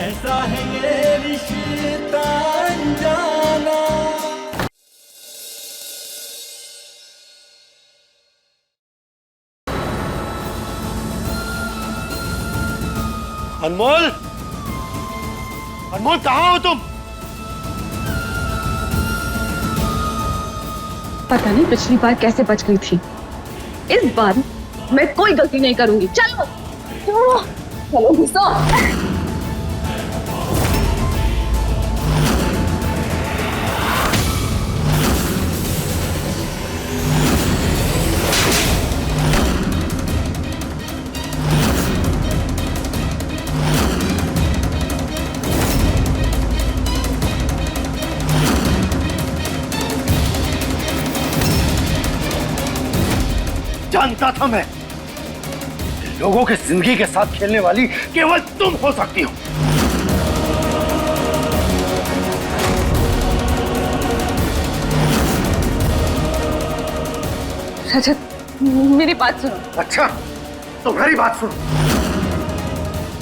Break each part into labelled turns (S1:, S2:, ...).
S1: कैसा है ये रिश्ता अनजाना।
S2: अनमोल, अनमोल कहाँ हो तुम?
S3: पता नहीं पिछली बार कैसे बच गई थी, इस बार मैं कोई गलती नहीं करूंगी। चलो चलो चलो घुसो।
S2: जानता था मैं कि लोगों की जिंदगी के साथ खेलने वाली केवल तुम हो सकती हो।
S3: रजत मेरी बात सुनो।
S2: अच्छा, तुम्हारी बात सुनो।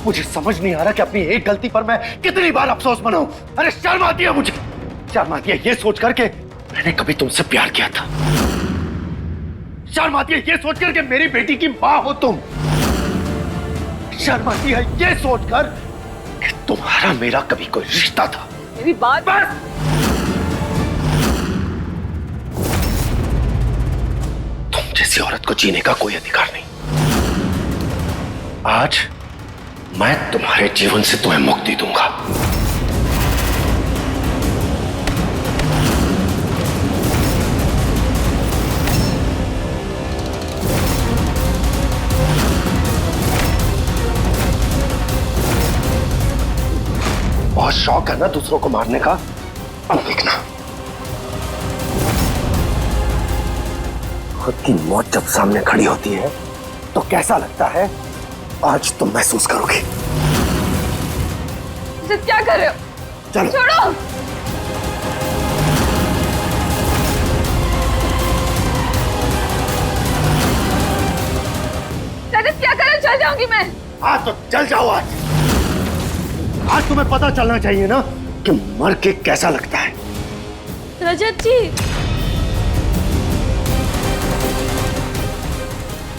S2: मुझे समझ नहीं आ रहा कि अपनी एक गलती पर मैं कितनी बार अफसोस मनाऊं। अरे शर्म आती है मुझे, शर्म आती है ये सोच करके मैंने कभी तुमसे प्यार किया था। शर्म आती है ये सोचकर कि मेरी बेटी की मां हो तुम। शर्म आती है ये सोचकर कि तुम्हारा मेरा कभी कोई रिश्ता था।
S3: मेरी बात
S2: बस तुम जैसी औरत को जीने का कोई अधिकार नहीं। आज मैं तुम्हारे जीवन से तुम्हें मुक्ति दूंगा। बहुत शौक है ना दूसरों को मारने का? अब देखना, खुद की मौत जब सामने खड़ी होती है तो कैसा लगता है, आज तुम महसूस करोगे।
S3: क्या कर रहे हो?
S2: चलो
S3: छोड़ो। रजत क्या कर रहे हो? चल जाऊंगी मैं।
S2: हाँ तो चल जाओ। आज तुम्हें पता चलना चाहिए ना कि मर के कैसा लगता है।
S3: रजत जी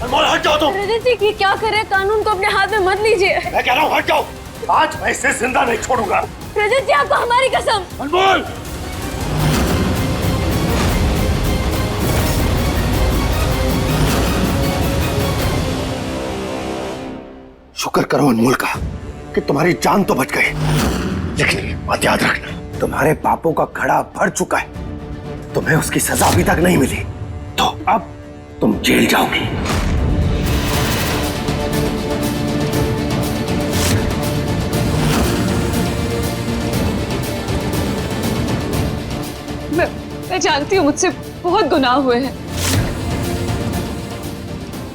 S2: अनमोल हट जाओ तुम।
S3: रजत जी क्या कर रहे हैं? कानून को अपने हाथ में मत लीजिए।
S2: मैं कह रहा हूँ हट जाओ। आज मैं इसे जिंदा नहीं छोड़ूंगा।
S3: रजत जी आपको हमारी कसम।
S2: अनमोल, शुक्र करो अनमोल का कि तुम्हारी जान तो बच गई, लेकिन बात याद रखना, तुम्हारे पापों का घड़ा भर चुका है। तुम्हें उसकी सजा अभी तक नहीं मिली, तो अब तुम जेल जाओगी।
S3: मैं जानती हूँ मुझसे बहुत गुनाह हुए हैं।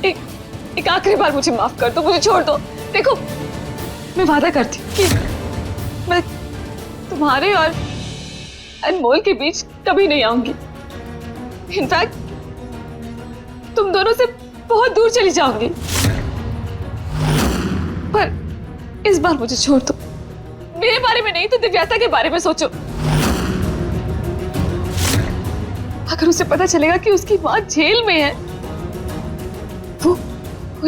S3: एक आखिरी बार मुझे माफ कर दो, मुझे छोड़ दो। देखो मैं वादा करती हूँ कि मैं तुम्हारे और अनमोल के बीच कभी नहीं आऊंगी। इनफैक्ट तुम दोनों से बहुत दूर चली जाऊंगी। पर इस बार मुझे छोड़ दो। मेरे बारे में नहीं तो दिव्याता के बारे में सोचो। अगर उसे पता चलेगा कि उसकी मां जेल में है, वो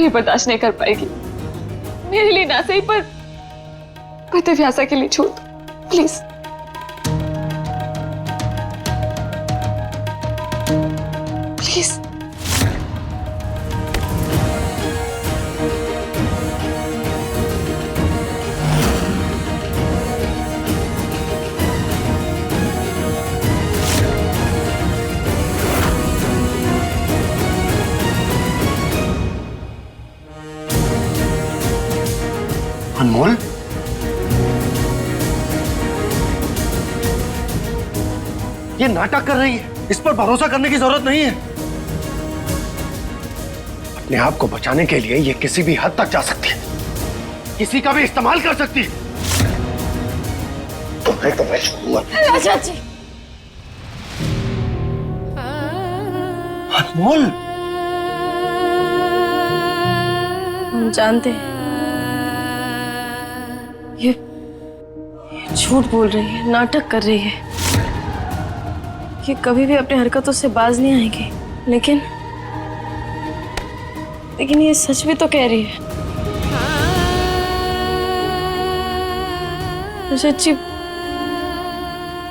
S3: ये बर्दाश्त नहीं कर पाएगी। मेरे लिए ना सही पर दिव्यासा के लिए छोड़ दो प्लीज। प्लीज।
S2: अनमोल, ये नाटक कर रही है। इस पर भरोसा करने की जरूरत नहीं है। अपने आप को बचाने के लिए ये किसी भी हद तक जा सकती है, किसी का भी इस्तेमाल कर सकती है। तुम्हें तो मैं छोड़ूंगा।
S3: राजा जी।
S2: अनमोल,
S3: हम जानते हैं
S4: झूठ बोल रही है, नाटक कर रही है। ये कभी भी अपनी हरकतों से बाज नहीं आएगी। लेकिन ये सच भी तो कह रही है। सच्ची,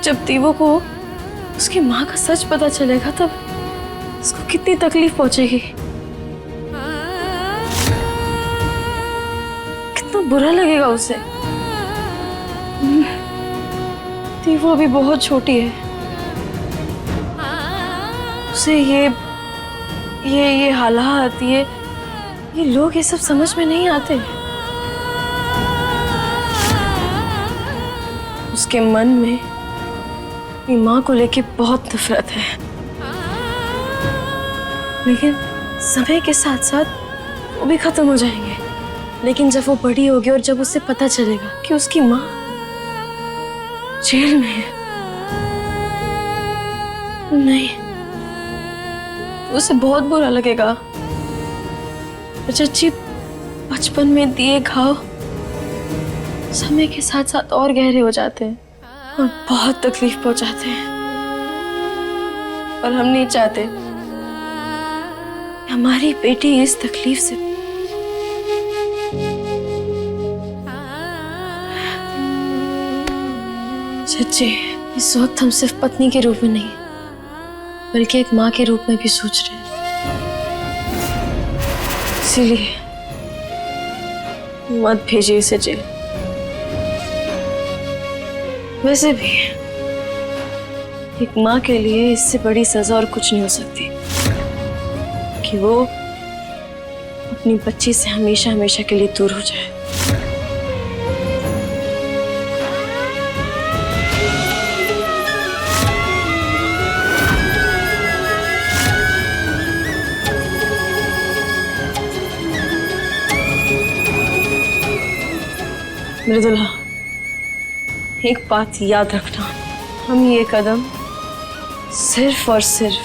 S4: जब दीवो को उसकी माँ का सच पता चलेगा तब उसको कितनी तकलीफ पहुंचेगी, कितना बुरा लगेगा उसे। दीवो अभी बहुत छोटी है, उसे ये हालात, ये लोग, ये सब समझ में नहीं आते। उसके मन में अपनी माँ को लेके बहुत नफरत है। लेकिन समय के साथ साथ वो भी खत्म हो जाएंगे। लेकिन जब वो बड़ी होगी और जब उसे पता चलेगा कि उसकी माँ जेल में है, नहीं, उसे बहुत बुरा लगेगा। चाची, बचपन में दिए घाव समय के साथ साथ और गहरे हो जाते हैं और बहुत तकलीफ पहुंचाते हैं। और हम नहीं चाहते हमारी बेटी इस तकलीफ से सच्ची। इस वक्त हम सिर्फ पत्नी के रूप में नहीं बल्कि एक माँ के रूप में भी सोच रहे हैं। इसीलिए मत भेजिए इसे जेल। वैसे भी एक माँ के लिए इससे बड़ी सजा और कुछ नहीं हो सकती कि वो अपनी बच्ची से हमेशा हमेशा के लिए दूर हो जाए। मृदुला, एक बात याद रखना, हम ये कदम सिर्फ और सिर्फ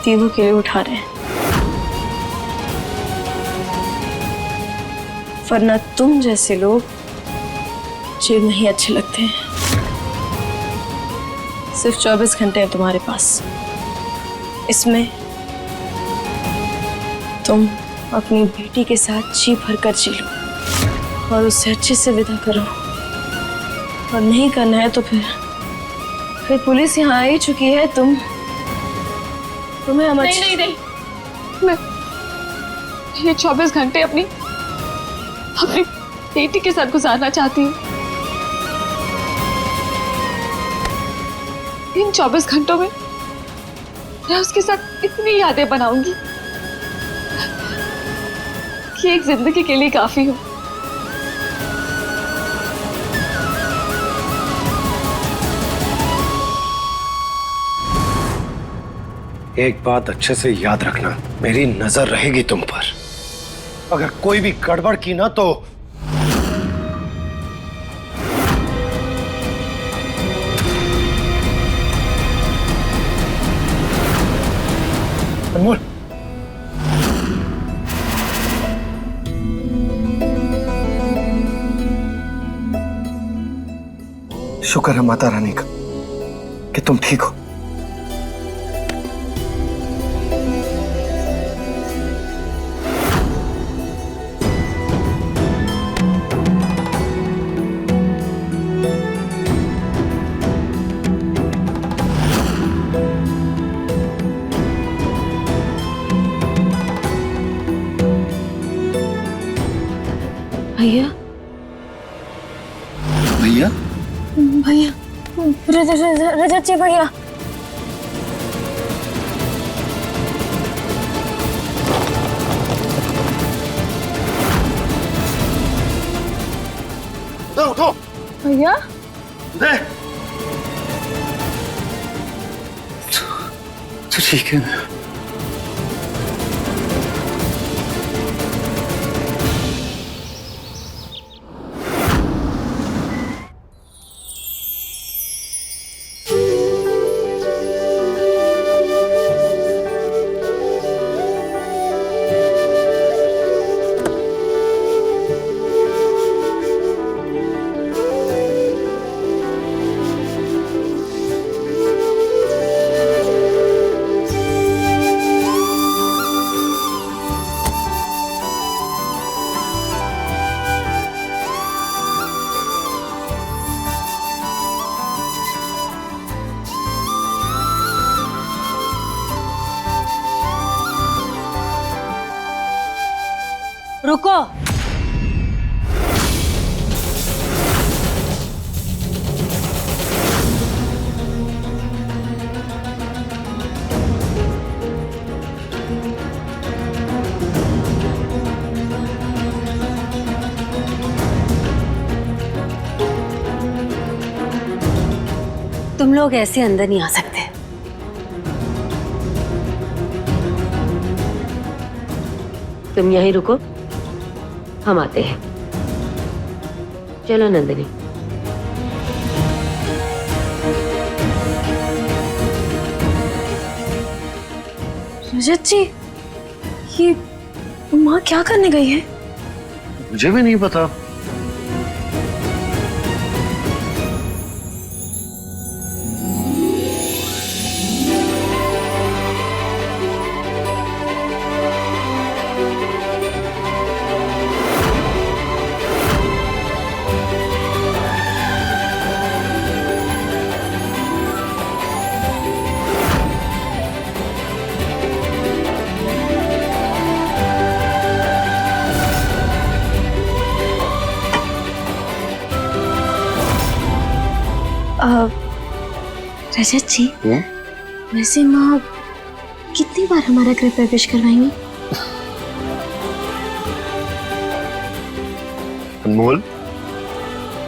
S4: दीवो के लिए उठा रहे हैं, वरना तुम जैसे लोग जेल में ही अच्छे लगते हैं। सिर्फ 24 घंटे हैं तुम्हारे पास। इसमें तुम अपनी बेटी के साथ जी भर कर जी लो और उससे अच्छे से विदा करो। और नहीं करना है तो फिर पुलिस यहाँ आ ही चुकी है। तुम्हें हम
S3: नहीं, मैं ये 24 घंटे अपनी बेटी के साथ गुजारना चाहती हूँ। इन 24 घंटों में मैं उसके साथ इतनी यादें बनाऊंगी कि एक जिंदगी के लिए काफी हो।
S2: एक बात अच्छे से याद रखना, मेरी नजर रहेगी तुम पर। अगर कोई भी गड़बड़ की ना तो अनमोल, शुक्र है माता रानी का कि तुम ठीक हो।
S4: भैया,
S2: भैया,
S4: रजत जी भैया,
S2: उठो
S4: भैया।
S2: दे। तो ठीक है ना?
S5: तुम लोग ऐसे अंदर नहीं आ सकते। तुम यहीं रुको, हम आते हैं। चलो नंदिनी।
S4: रजत जी, ये माँ क्या करने गई है?
S2: मुझे भी नहीं पता।
S4: रजत जी, वैसे माँ कितनी बार हमारा गृह प्रवेश करवाएंगी?
S2: अनमोल,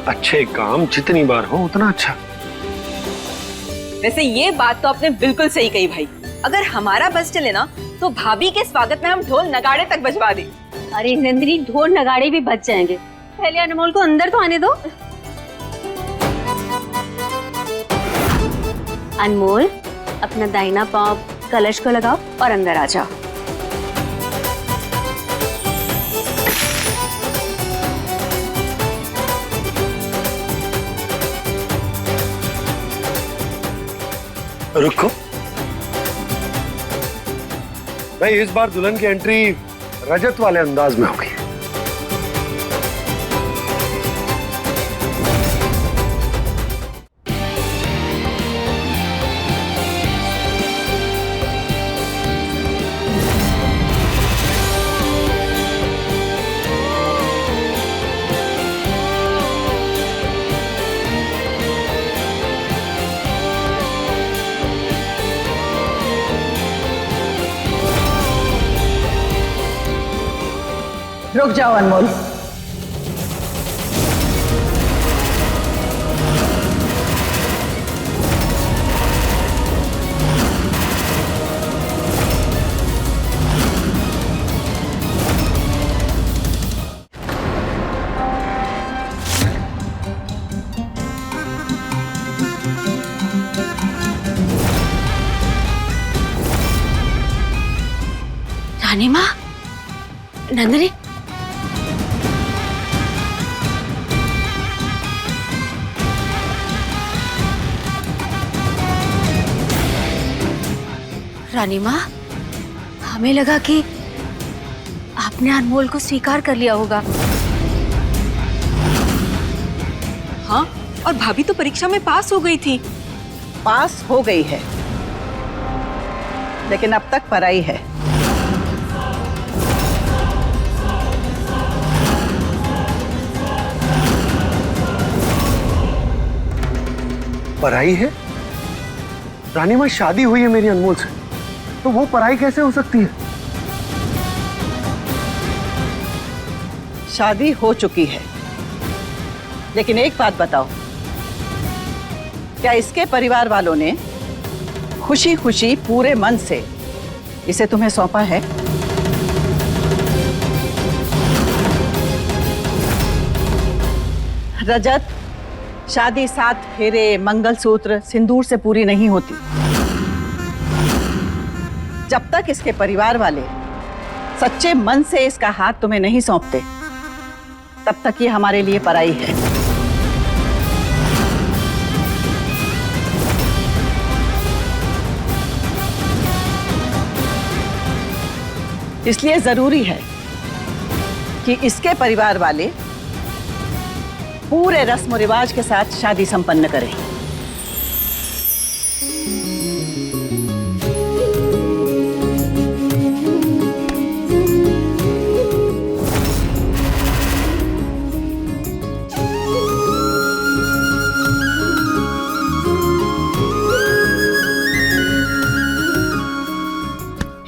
S2: अच्छे काम जितनी बार हो उतना अच्छा।
S6: वैसे ये बात तो आपने बिल्कुल सही कही भाई। अगर हमारा बस चले ना तो भाभी के स्वागत में हम ढोल नगाड़े तक बजवा दें।
S5: अरे नंदिनी, ढोल नगाड़े भी बच जाएंगे, पहले अनमोल को अंदर तो आने दो। अनमोल, अपना दाहिना पांव कलश को लगाओ और अंदर आ जाओ।
S2: रुको, भाई इस बार दुल्हन की एंट्री रजत वाले अंदाज में होगी।
S6: रुक जाओ अनमोल।
S4: रानी माँ, नंदिनी, रानी माँ, हमें लगा कि आपने अनमोल को स्वीकार कर लिया होगा।
S6: हाँ, और भाभी तो परीक्षा में पास हो गई थी।
S7: पास हो गई है, लेकिन अब तक पराई है।
S2: पराई है? रानी माँ, शादी हुई है मेरी अनमोल से, तो वो पराई कैसे हो सकती है?
S7: शादी हो चुकी है, लेकिन एक बात बताओ, क्या इसके परिवार वालों ने खुशी खुशी पूरे मन से इसे तुम्हें सौंपा है? रजत, शादी 7 फेरे, मंगलसूत्र, सिंदूर से पूरी नहीं होती। जब तक इसके परिवार वाले सच्चे मन से इसका हाथ तुम्हें नहीं सौंपते, तब तक ये हमारे लिए पराई है। इसलिए जरूरी है कि इसके परिवार वाले पूरे रस्म रिवाज के साथ शादी संपन्न करें।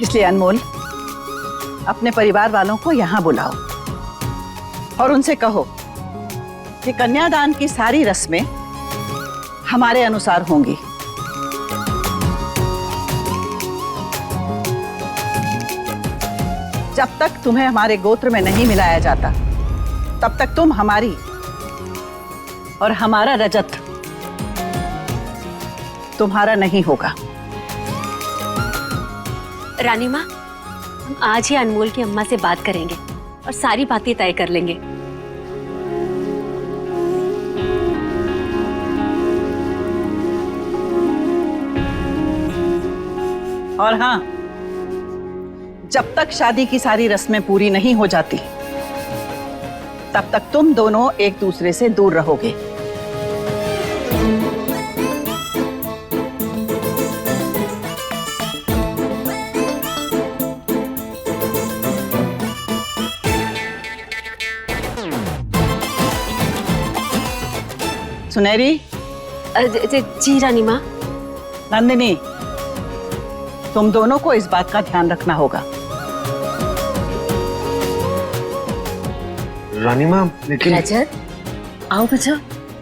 S7: इसलिए अनमोल, अपने परिवार वालों को यहां बुलाओ और उनसे कहो कि कन्यादान की सारी रस्में हमारे अनुसार होंगी। जब तक तुम्हें हमारे गोत्र में नहीं मिलाया जाता तब तक तुम हमारी और हमारा रजत तुम्हारा नहीं होगा।
S5: रानी माँ, हम आज ही अनमोल की अम्मा से बात करेंगे और सारी बातें तय कर लेंगे।
S7: और हाँ, जब तक शादी की सारी रस्में पूरी नहीं हो जाती तब तक तुम दोनों एक दूसरे से दूर रहोगे। सुनहरी,
S5: जी रानी माँ।
S7: नंदिनी, तुम दोनों को इस बात का ध्यान रखना होगा।
S2: रानी माँ, लेकिन
S5: रजत, आओ बच्चा।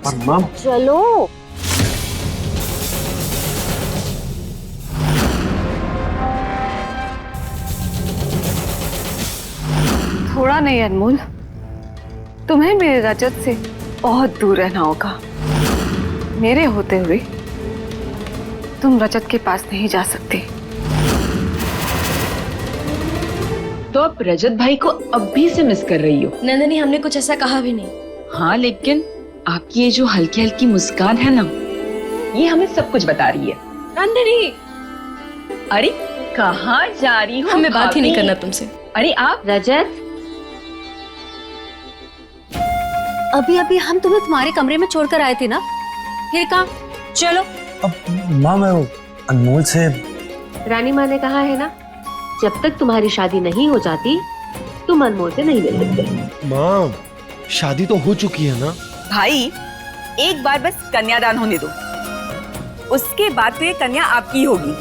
S2: पर माँ,
S5: चलो।
S3: थोड़ा नहीं अनमोल, तुम्हें मेरे रजत से बहुत दूर रहना होगा। मेरे होते हुए तुम रजत के पास नहीं जा सकते।
S6: तो आप रजत भाई को अब भी से मिस कर रही हो?
S4: नंदिनी, हमने कुछ ऐसा कहा भी नहीं।
S6: हाँ, लेकिन आपकी ये जो हल्की हल्की मुस्कान है ना, ये हमें सब कुछ बता रही है।
S4: नंदिनी,
S6: अरे कहाँ जा रही हो?
S4: हमें बात ही नहीं
S6: भाभी?
S4: करना तुमसे।
S6: अरे आप
S5: रजत, अभी अभी हम तुम्हें तुम्हारे कमरे में छोड़कर आए थे ना, फिर कहाँ? चलो।
S8: अब माँ, मैं अनमोल से
S5: रानी माँ ने कहा है ना, जब तक तुम्हारी शादी नहीं हो जाती तुम अनमोल से नहीं मिल सकते।
S8: माँ, शादी तो हो चुकी है ना।
S6: भाई, एक बार बस कन्यादान होने दो, उसके बाद तो ये कन्या आपकी होगी।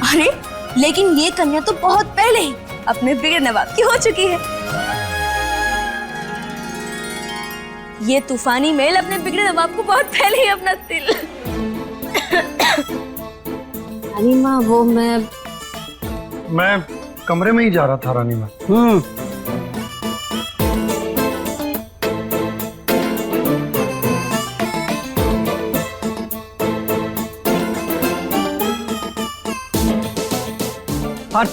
S4: अरे लेकिन ये कन्या तो बहुत पहले ही अपने बिगड़ नवाब की हो चुकी है। ये तूफानी मेल अपने बिगड़े नवाब को बहुत पहले ही अपना दिल।
S5: रानी माँ, वो
S8: मैं कमरे में ही जा रहा था रानी माँ।
S7: और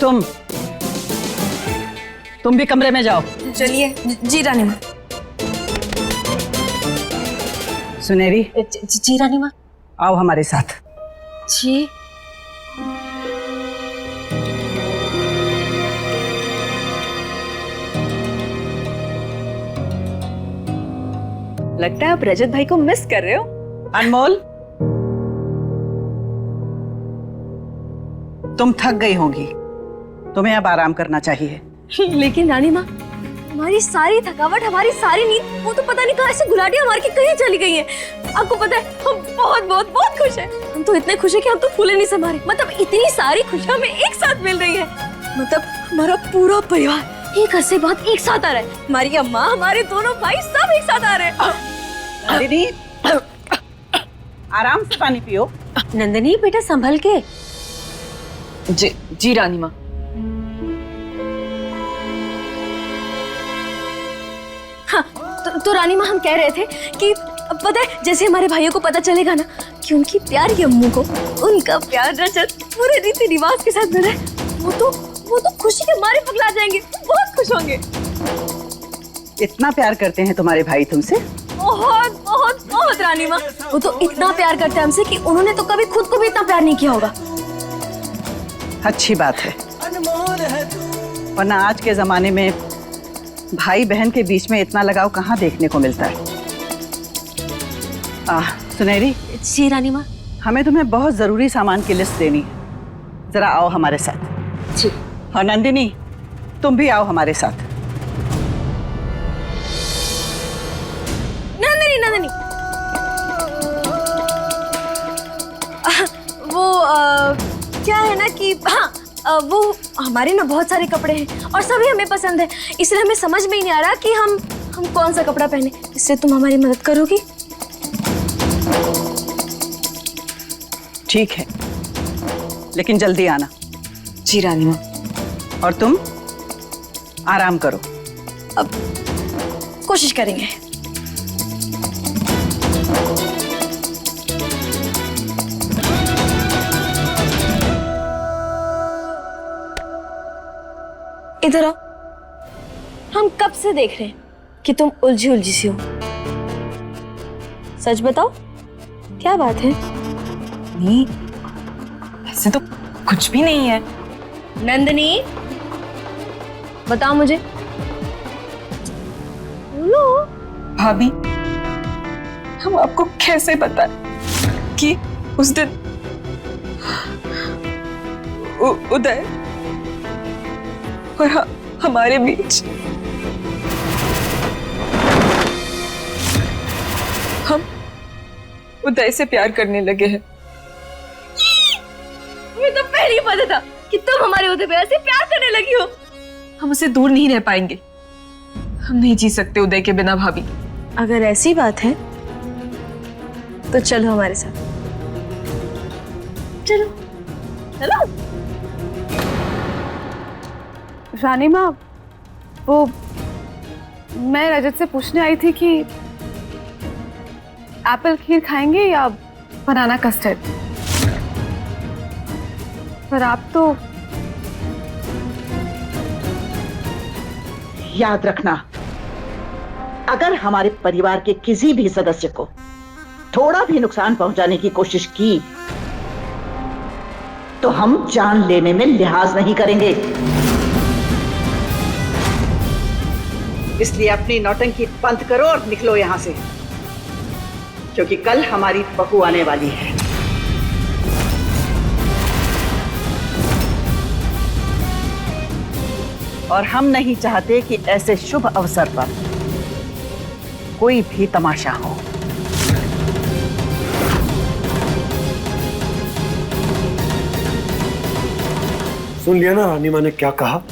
S7: तुम भी कमरे में जाओ।
S4: चलिए। जी रानी माँ।
S7: सुनहरी,
S5: जी रानी माँ।
S7: आओ हमारे साथ।
S5: जी।
S6: लगता है आप रजत भाई को मिस कर रहे हो।
S7: अनमोल, तुम थक गई होंगी, तुम्हें अब आराम करना चाहिए।
S4: लेकिन रानी माँ, हमारी सारी थकावट, हमारी सारी नींद, वो तो पता नहीं कहाँ से गुलाटियां मार के कहीं चली गई है। आपको पता है, हम बहुत बहुत बहुत खुश हैं। हम तो इतने खुश हैं कि हम तो फूले नहीं समा रहे। मतलब इतनी सारी खुशियां हमें एक साथ मिल रही है। मतलब हमारा पूरा परिवार एक अरसे बाद एक साथ आ रहा है। हमारी अम्मा, हमारे दोनों भाई सब एक साथ आ रहे हैं।
S7: नंदिनी, आराम से पानी पियो।
S5: नंदिनी बेटा, संभल के।
S6: जी रानी माँ।
S4: हाँ, तो रानी माँ, हम कह रहे थे कि पता है, जैसे हमारे भाइयों को पता चलेगा ना कि उनकी प्यारी अम्मू को उनका प्यार रजत पूरे रीति रिवाज के साथ मिला है, वो तो खुशी के मारे पगला जाएंगे, बहुत खुश होंगे।
S7: इतना प्यार करते हैं तुम्हारे भाई तुमसे?
S4: बहुत बहुत बहुत रानी माँ, वो तो इतना प्यार करते हैं हमसे कि उन्होंने तो कभी खुद को भी इतना प्यार नहीं किया होगा।
S7: अच्छी बात है,
S1: अनमोल है तू।
S7: वरना आज के जमाने में भाई बहन के बीच में इतना लगाव कहाँ देखने को मिलता है। सुनहरी।
S5: जी रानी माँ।
S7: हमें तुम्हें बहुत जरूरी सामान की लिस्ट देनी है, जरा आओ हमारे साथ।
S5: जी।
S7: और नंदिनी, तुम भी आओ हमारे साथ।
S4: नंदिनी, वो क्या है ना कि हाँ, वो हमारे ना बहुत सारे कपड़े हैं और सभी हमें पसंद है, इसलिए हमें समझ में ही नहीं आ रहा कि हम हम कौन सा कपड़ा पहने, इससे तुम हमारी मदद करोगी?
S7: ठीक है, लेकिन जल्दी आना।
S6: जी रानी माँ।
S7: और तुम आराम करो।
S4: अब कोशिश करेंगे। इधर आओ। हम कब से देख रहे हैं कि तुम उलझी उलझी सी हो। सच बताओ, क्या बात है?
S6: नहीं, ऐसे तो कुछ भी नहीं है।
S4: नंदिनी, बताओ मुझे। बोलो।
S3: भाभी, हम आपको कैसे बताएं कि उस दिन उदय और हमारे बीच हम उदय से प्यार करने लगे हैं।
S4: मुझे तो पहले ही पता था कि तुम हमारे उदय पे ऐसे प्यार करने लगी हो।
S3: हम उससे दूर नहीं रह पाएंगे। हम नहीं जी सकते उदय के बिना भाभी।
S4: अगर ऐसी बात है तो चलो हमारे साथ। चलो चलो।
S9: रानी माँ, वो मैं रजत से पूछने आई थी कि एप्पल खीर खाएंगे या बनाना कस्टर्ड, पर आप तो।
S7: याद रखना, अगर हमारे परिवार के किसी भी सदस्य को थोड़ा भी नुकसान पहुंचाने की कोशिश की तो हम जान लेने में लिहाज नहीं करेंगे। इसलिए अपनी नौटंकी बंद करो और निकलो यहां से, क्योंकि कल हमारी बहू आने वाली है। और हम नहीं चाहते कि ऐसे शुभ अवसर पर कोई भी तमाशा हो।
S2: सुन लिया ना रानी माँ ने क्या कहा?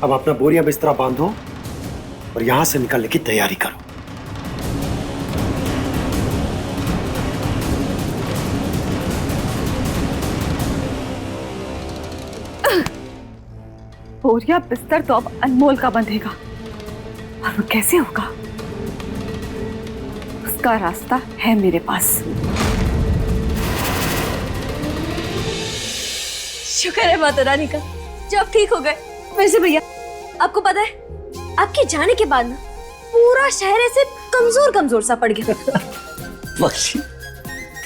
S2: अब अपना बोरिया बिस्तरा बांधो और यहां से निकलने की तैयारी करो।
S9: बोरिया बिस्तर तो अब अनमोल का बंधेगा, और वो कैसे होगा? उसका रास्ता है मेरे पास।
S4: शुक्र है माता रानी का, जब ठीक हो गए। वैसे भैया, आपको पता है, आपके जाने के बाद ना पूरा शहर ऐसे कमजोर कमजोर सा पड़ गया।
S2: बख्शी,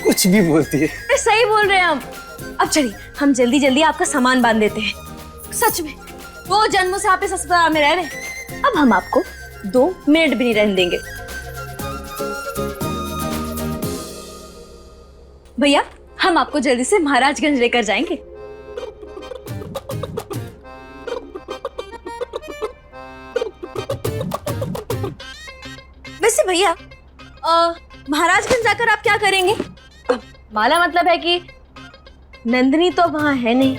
S2: कुछ भी बोलती है।
S4: सही बोल रहे हैं हम। अब चलिए, हम जल्दी जल्दी आपका सामान बांध देते हैं। सच में वो जन्मों से आप इस अस्पताल में रह रहे हैं, अब हम आपको 2 मिनट भी नहीं रहने देंगे। भैया, हम आपको जल्दी से महाराजगंज लेकर जाएंगे। वैसे भैया, महाराजगंज जाकर आप क्या करेंगे? माला मतलब है कि नंदिनी तो वहां है नहीं।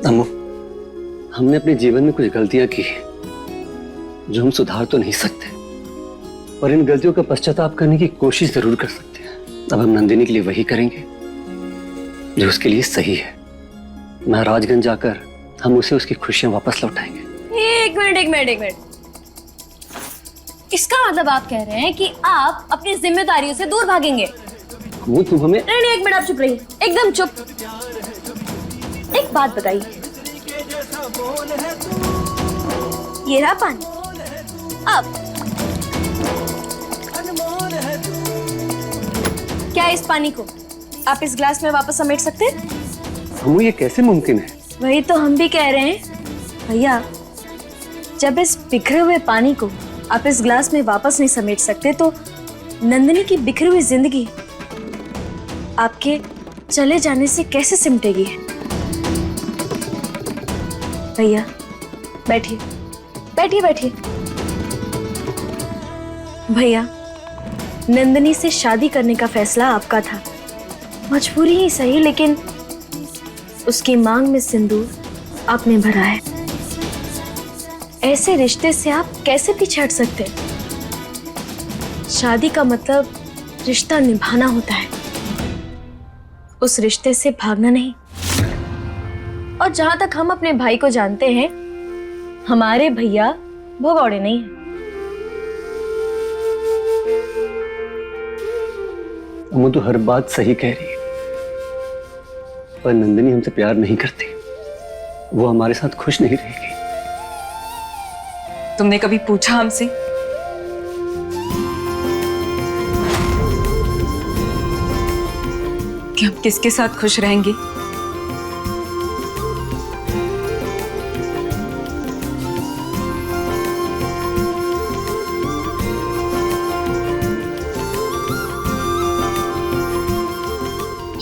S2: अम्मू, हमने अपने जीवन में कुछ गलतियां की जो हम सुधार तो नहीं सकते, और इन गलतियों का पश्चाताप करने की कोशिश जरूर कर सकते हैं। अब हम नंदिनी के लिए वही करेंगे जो उसके लिए सही है। महाराजगंज जाकर हम उसे उसकी खुशियां वापस लौटाएंगे।
S4: एक मिनट। इसका मतलब आप कह रहे हैं कि आप अपनी जिम्मेदारियों से दूर भागेंगे?
S2: वो तुम हमें।
S4: नहीं, एक मिनट, आप चुप रहिए, एकदम चुप। एक बात बताइए, ये रहा पानी। अब क्या इस पानी को आप इस ग्लास में वापस समेट सकते हैं?
S2: अम्मू, ये कैसे मुमकिन है?
S4: वही तो हम भी कह रहे हैं भैया। जब इस बिखरे हुए पानी को आप इस ग्लास में वापस नहीं समेट सकते, तो नंदिनी की बिखरी हुई जिंदगी आपके चले जाने से कैसे सिमटेगी? भैया, बैठिए बैठिए बैठिए। भैया, नंदिनी से शादी करने का फैसला आपका था, मजबूरी ही सही, लेकिन उसकी मांग में सिंदूर आपने भरा है। ऐसे रिश्ते से आप कैसे पीछे हट सकते हैं? शादी का मतलब रिश्ता निभाना होता है, उस रिश्ते से भागना नहीं। और जहां तक हम अपने भाई को जानते हैं, हमारे भैया भगौड़े नहीं हैं।
S2: अम्मू तो हर बात सही कह रही है, पर नंदिनी हमसे प्यार नहीं करती, वो हमारे साथ खुश नहीं रहेगी।
S6: तुमने कभी पूछा हमसे कि हम किसके साथ खुश रहेंगे?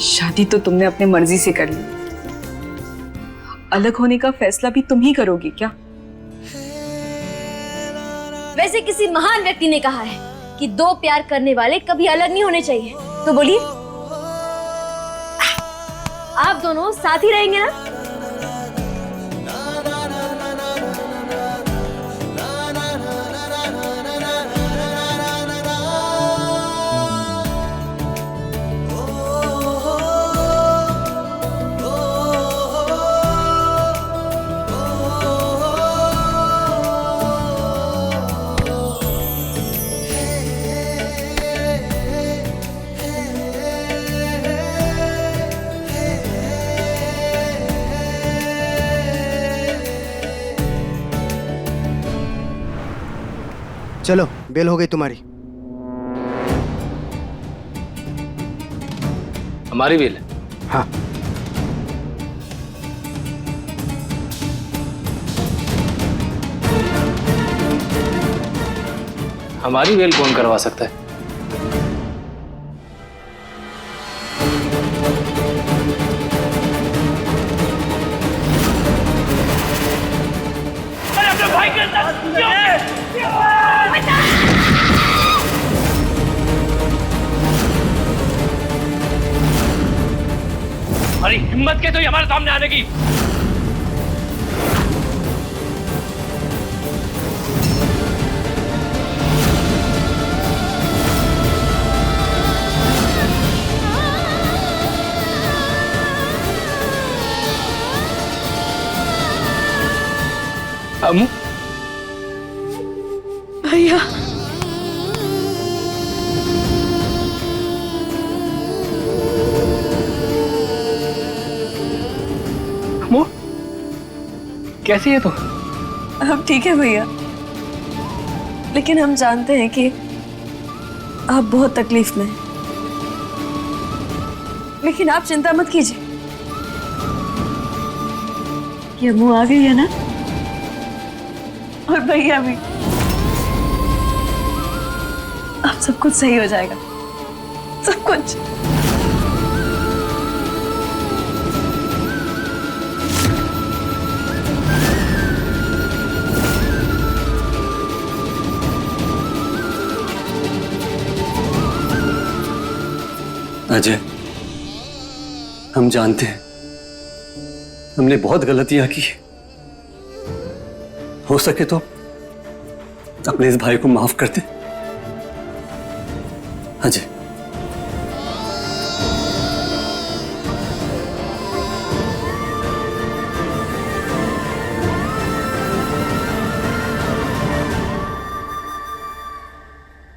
S6: शादी तो तुमने अपने मर्जी से कर ली, अलग होने का फैसला भी तुम ही करोगी क्या?
S4: वैसे किसी महान व्यक्ति ने कहा है कि दो प्यार करने वाले कभी अलग नहीं होने चाहिए। तो बोलिए, आप दोनों साथ ही रहेंगे ना?
S10: चलो, बेल हो गई तुम्हारी।
S11: हमारी बेल?
S10: हाँ।
S11: हमारी बेल कौन करवा सकता है?
S12: अरे हिम्मत के तो ये हमारे सामने आने की।
S11: अम्मू,
S4: भैया,
S11: कैसी है तू?
S4: हम ठीक है भैया, लेकिन हम जानते हैं कि आप बहुत तकलीफ में हैं। लेकिन आप चिंता मत कीजिए, कि अम्मू आ गई है ना, और भैया भी। अब सब कुछ सही हो जाएगा, सब कुछ।
S2: अजय, हम जानते हैं हमने बहुत गलतियां की। हो सके तो अपने इस भाई को माफ कर दे। अजय,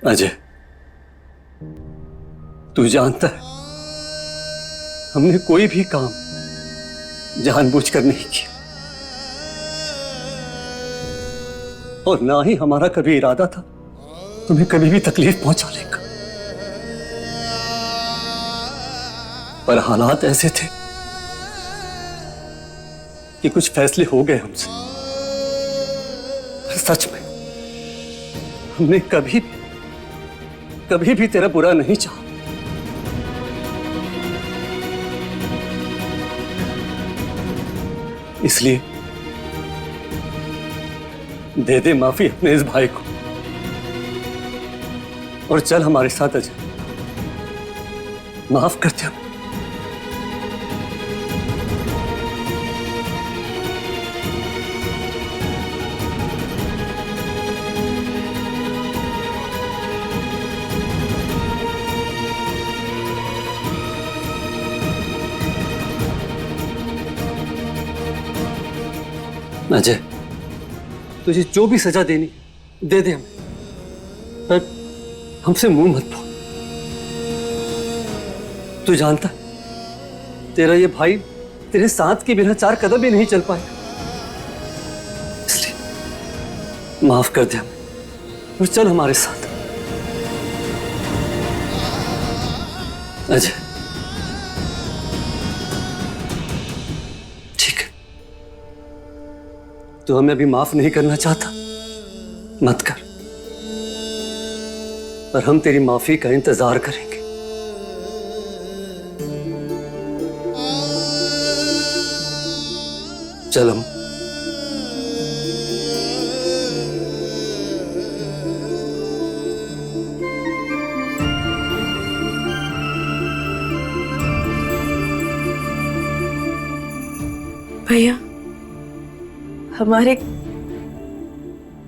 S2: अजय, तू जानता है हमने कोई भी काम जानबूझकर नहीं किया, और ना ही हमारा कभी इरादा था तुम्हें कभी भी तकलीफ पहुंचाने का। पर हालात ऐसे थे कि कुछ फैसले हो गए हमसे। पर सच में हमने कभी भी तेरा बुरा नहीं चाहा। इसलिए दे दे माफी अपने इस भाई को और चल हमारे साथ। अजय, माफ कर दे।
S10: अजय, तुझे जो भी सजा देनी दे दे हमें, पर हमसे मुंह मत फोड़। तू जानता तेरा ये भाई तेरे साथ के बिना 4 कदम भी नहीं चल पाएगा, इसलिए माफ कर दे हमें और चल हमारे साथ। अजय, ठीक है, तू हमें अभी माफ नहीं करना चाहता, मत कर, पर हम तेरी माफी का इंतजार करेंगे। चल हम।
S4: भैया, हमारे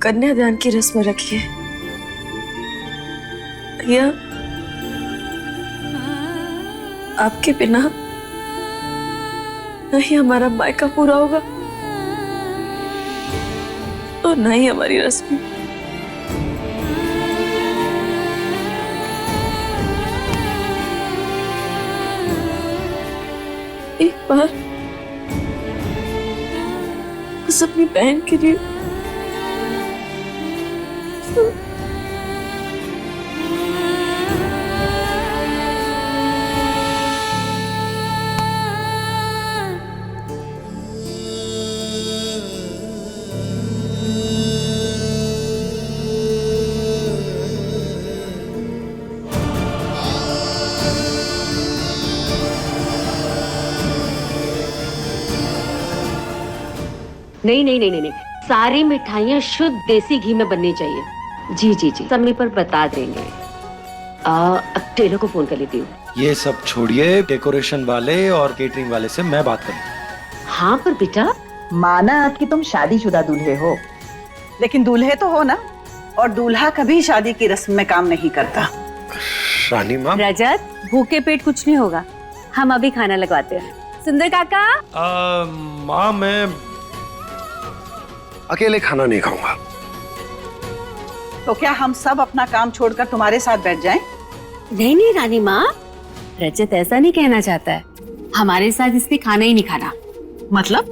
S4: कन्यादान की रस्म रखिए। भैया, आपके बिना न ही हमारा मायका पूरा होगा और न ही हमारी रस्म। एक बार बस अपनी बहन के लिए
S5: नहीं नहीं नहीं नहीं नहीं, सारी मिठाइयाँ शुद्ध देसी घी में बननी चाहिए। जी जी जी, समय पर बता देंगे। अब टेलर को फोन कर लेती हूँ।
S2: ये सब छोड़िए, डेकोरेशन वाले और केटरिंग वाले से मैं बात करूँ।
S5: हाँ पर बेटा,
S7: माना कि तुम शादीशुदा दूल्हे हो, लेकिन दूल्हे तो हो ना, और दूल्हा कभी शादी की रस्म में काम नहीं करता।
S2: रानी माँ,
S5: रजत, भूखे पेट कुछ नहीं होगा, हम अभी खाना लगवाते हैं। सुंदर काका,
S2: माँ मैं अकेले खाना नहीं खाऊंगा।
S7: तो क्या हम सब अपना काम छोड़कर तुम्हारे साथ बैठ जाएं?
S5: नहीं नहीं रानी माँ, रजत ऐसा नहीं कहना चाहता है। हमारे साथ इसने खाना ही नहीं खाना।
S7: मतलब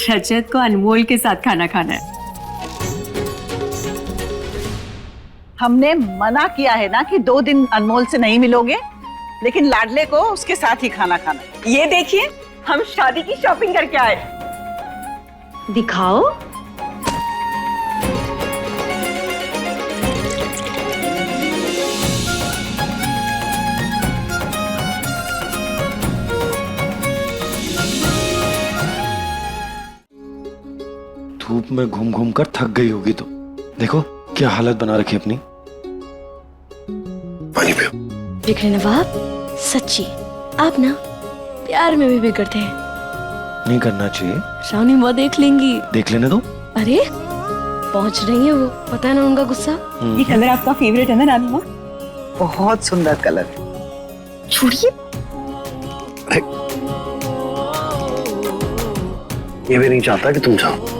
S5: रजत को अनमोल के साथ खाना खाना है।
S7: हमने मना किया है ना कि 2 दिन अनमोल से नहीं मिलोगे, लेकिन लाडले को उसके साथ ही खाना खाना।
S6: ये देखिए, हम शादी की शॉपिंग करके आए।
S5: दिखाओ।
S2: धूप में घूम घूम कर थक गई होगी, तो देखो क्या हालत बना रखी अपनी। पानी पियो।
S4: बिगड़े नवाब, सच्ची आप ना प्यार में भी बिगड़ते हैं।
S2: नहीं करना चाहिए।
S4: रानी माँ देख लेंगी।
S2: देख लेने दो।
S4: अरे पहुंच रही है वो, पता है ना उनका गुस्सा।
S6: ये कलर आपका फेवरेट है ना रानी माँ?
S7: बहुत सुंदर कलर।
S6: छोड़िए,
S2: ये भी नहीं चाहता कि तुम जाओ।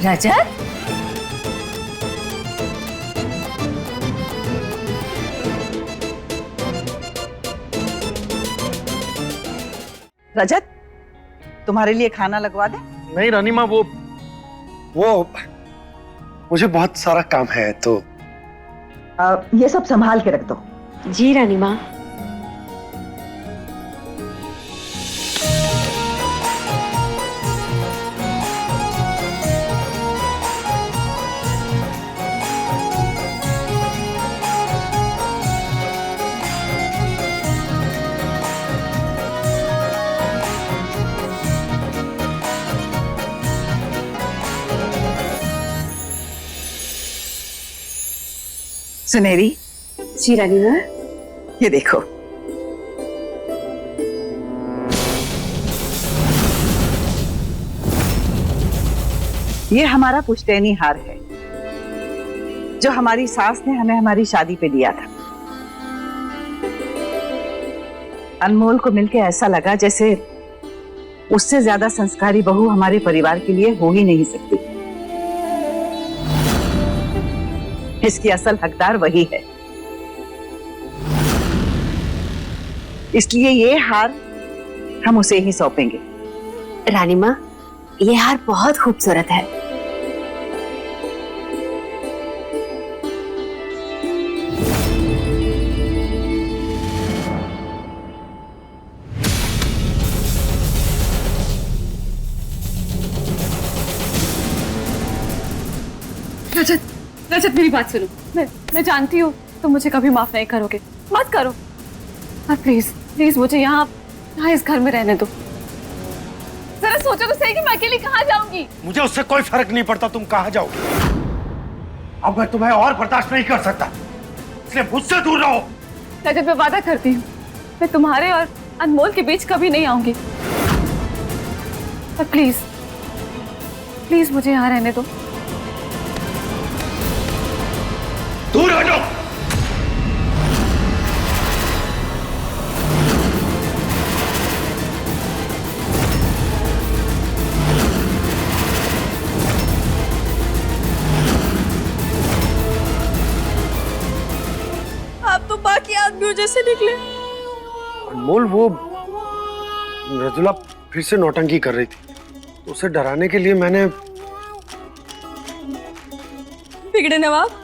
S5: रजत,
S7: रजत, तुम्हारे लिए खाना लगवा दे?
S2: नहीं रानी माँ, वो मुझे बहुत सारा काम है, तो
S7: ये सब संभाल के रख दो।
S5: जी रानी माँ।
S7: सुनेरी,
S4: जी रानी माँ।
S7: ये देखो, ये हमारा पुश्तैनी हार है जो हमारी सास ने हमें हमारी शादी पे दिया था। अनमोल को मिलके ऐसा लगा जैसे उससे ज्यादा संस्कारी बहू हमारे परिवार के लिए हो ही नहीं सकती। इसकी असल हकदार वही है, इसलिए ये हार हम उसे ही सौंपेंगे।
S4: रानी माँ, ये हार बहुत खूबसूरत है।
S9: रजत, रजत मेरी बात सुनो। मैं जानती हूँ तुम मुझे कभी माफ नहीं करोगे, मत करो। और प्लीज प्लीज मुझे यहाँ इस घर में रहने दो। जरा सोचो तो सही कि मैं अकेली कहाँ जाऊंगी।
S2: मुझे उससे कोई फर्क नहीं पड़ता तुम कहाँ जाओगे। अब मैं तुम्हें और बर्दाश्त नहीं कर सकता, इसलिए मुझसे दूर रहो।
S9: रजत, मैं वादा करती हूँ मैं तुम्हारे और अनमोल के बीच कभी नहीं आऊंगी। पर प्लीज प्लीज मुझे यहाँ रहने दो।
S2: दूर हो जाओ।
S4: आप तो बाकी आदमियों जैसे निकले।
S2: अनमोल, वो मृदुला फिर से नौटंकी कर रही थी, तो उसे डराने के लिए मैंने।
S4: बिगड़े नवाब,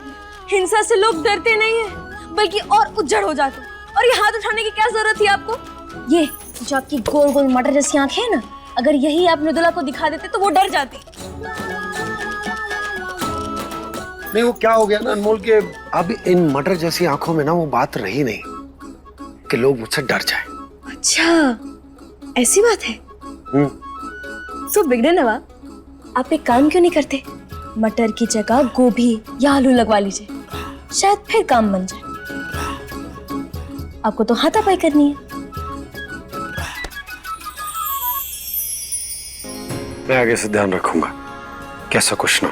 S4: हिंसा से लोग डरते नहीं हैं, बल्कि और उज्जड़ हो जाते हैं। और ये हाथ उठाने की क्या जरूरत थी आपको? ये जो आपकी गोल गोल मटर जैसी आंखें हैं ना, अगर यही आप मृदुला को दिखा देते तो वो डर जाती।
S2: नहीं, वो क्या हो गया ना अनमोल के अब इन मटर जैसी आंखों में ना वो बात रही नहीं कि लोग मुझसे डर जाए।
S4: अच्छा, ऐसी बात है। तो बिगड़े नवाब, आप एक काम क्यों नहीं करते? मटर की जगह गोभी या आलू लगवा लीजिए, शायद फिर काम बन जाए। आपको तो हाथापाई करनी है।
S2: मैं आगे से ध्यान रखूंगा कैसा कुछ ना।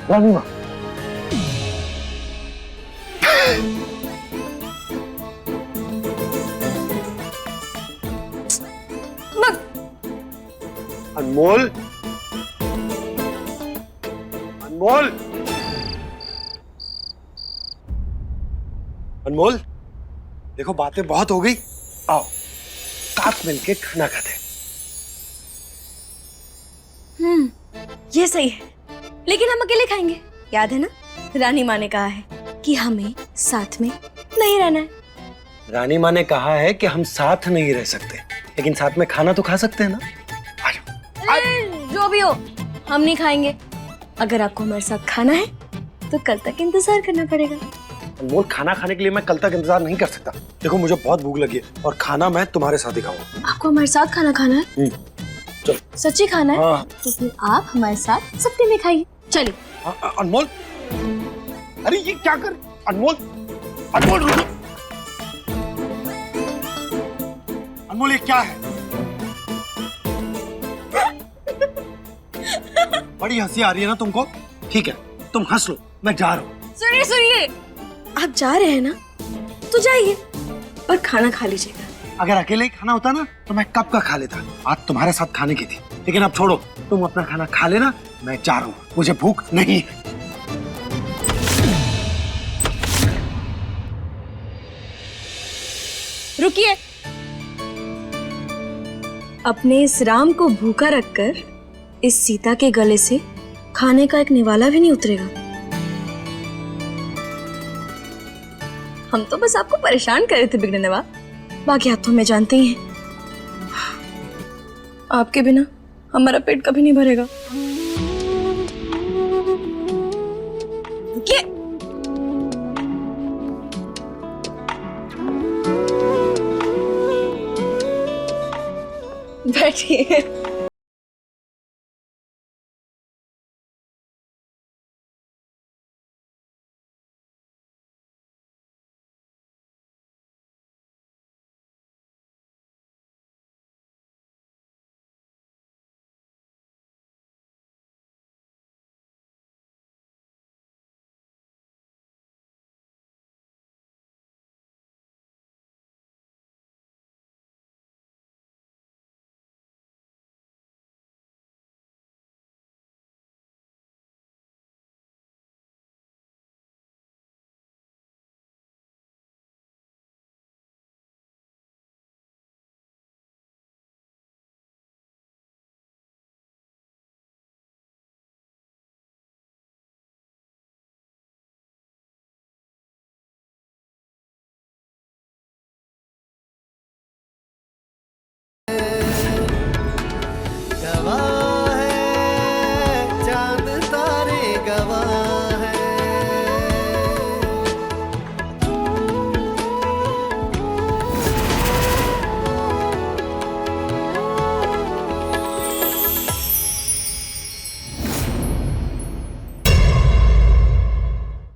S2: रानी माँ, अनमोल, अनमोल, अनमोल, देखो बातें बहुत हो गई, आओ साथ मिलके खाना खाते।
S4: ये सही है, लेकिन हम अकेले खाएंगे। याद है ना, रानी माँ ने कहा है कि हमें साथ में नहीं रहना है।
S2: रानी माँ ने कहा है कि हम साथ नहीं रह सकते, लेकिन साथ में खाना तो खा सकते हैं ना।
S4: जो भी हो, हम नहीं खाएंगे। अगर आपको हमारे साथ खाना है तो कल तक इंतजार करना पड़ेगा।
S2: अनमोल, खाना खाने के लिए मैं कल तक इंतजार नहीं कर सकता। देखो मुझे बहुत भूख लगी है और खाना मैं तुम्हारे साथ ही खाऊंगा।
S4: आपको हमारे साथ खाना खाना है?
S2: चलो।
S4: सच्ची खाना है?
S2: हाँ।
S4: तो फिर आप हमारे साथ सप्ते में खाइए। चलिए।
S2: अनमोल, अरे ये क्या कर? अनमोल, अनमोल रुको। अनमोल, ये क्या है? बड़ी हंसी आ रही है ना तुमको? ठीक है, तुम हंस लो, मैं जा रहा हूँ।
S4: सुनिए सुनिए, आप जा रहे हैं ना तो जाइए, पर खाना खा लीजिएगा।
S2: अगर अकेले ही खाना होता ना तो मैं कब का खा लेता। आज तुम्हारे साथ खाने की थी, लेकिन अब छोड़ो, तुम अपना खाना खा लेना, मैं जा रहा हूँ, मुझे भूख नहीं है।
S4: रुकिए। अपने इस राम को भूखा रखकर इस सीता के गले से खाने का एक निवाला भी नहीं उतरेगा। हम तो बस आपको परेशान कर रहे थे बिगड़े नवाब, बाकी आप तो हमें जानते ही हैं। आपके बिना हमारा पेट कभी नहीं भरेगा। रुकिए। बैठिए।